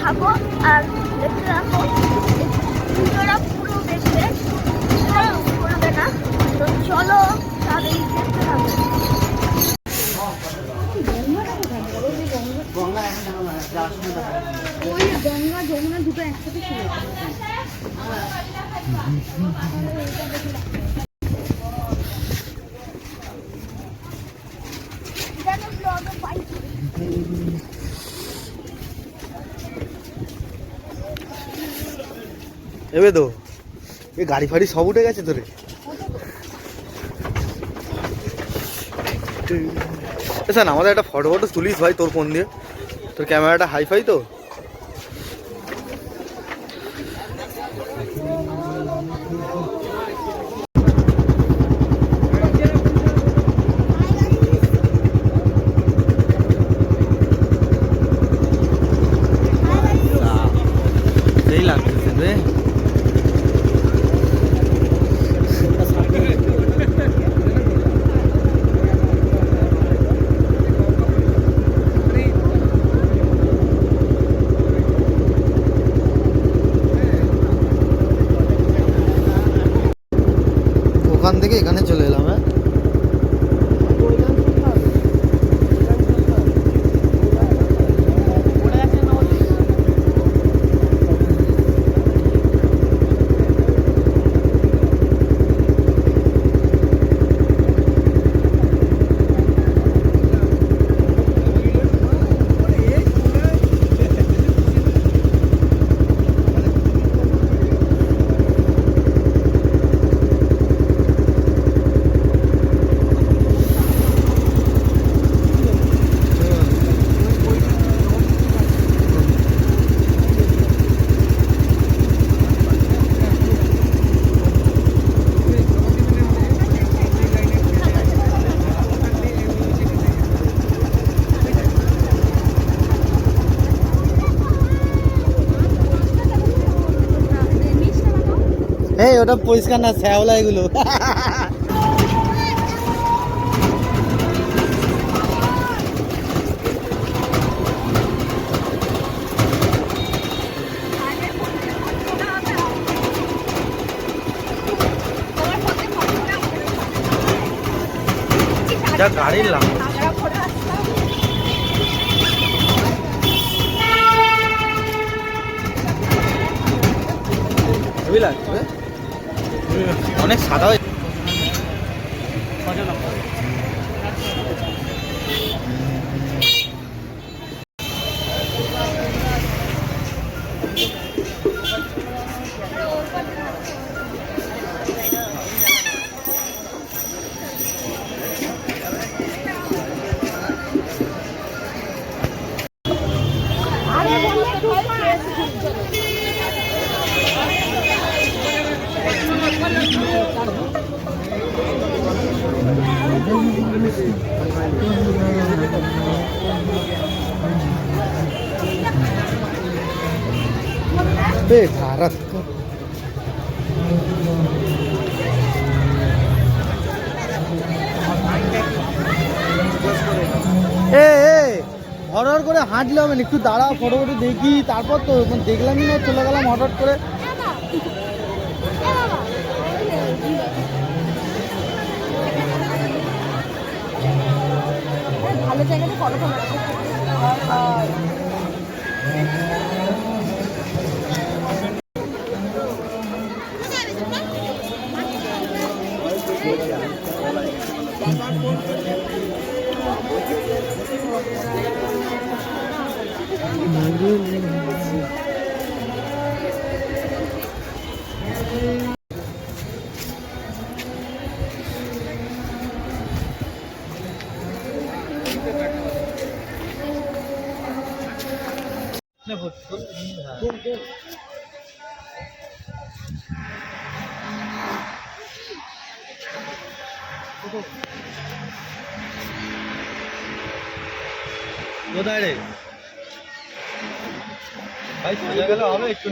থাকো আর দেখতে থাকো। ভিডিওটা পুরো দেখবে, করবে না তো চলো তাহলে দেখতে থাকো। ওই গঙ্গা যমুনা দুটো একসাথে ছিল। এবে তো এই গাড়ি ফাড়ি সব উঠে গেছে তোরে। স্যার আমাদের একটা ফটো ফটো তুলিস ভাই তোর ফোন দিয়ে, তোর ক্যামেরাটা হাইফাই তো। সেই লাগতেছে রে। ওখান থেকে এখানে চলে এলাম। হ্যাঁ এই ওটা পরিষ্কার না, শ্যাওলা এগুলো। যা গাড়ির লাভ লাগছে, অনেক সাদা হয়েছে। भारत হঠাৎ করে হাঁটলে হবে না, একটু দাঁড়াও ফটো ফটো দেখি, তারপর তো দেখলামই না চলে গেলাম হঠাৎ করে। ভালো জায়গাতে ফটো ফটো কোথায় রে ভাই, চলে গেলে হবে একটু।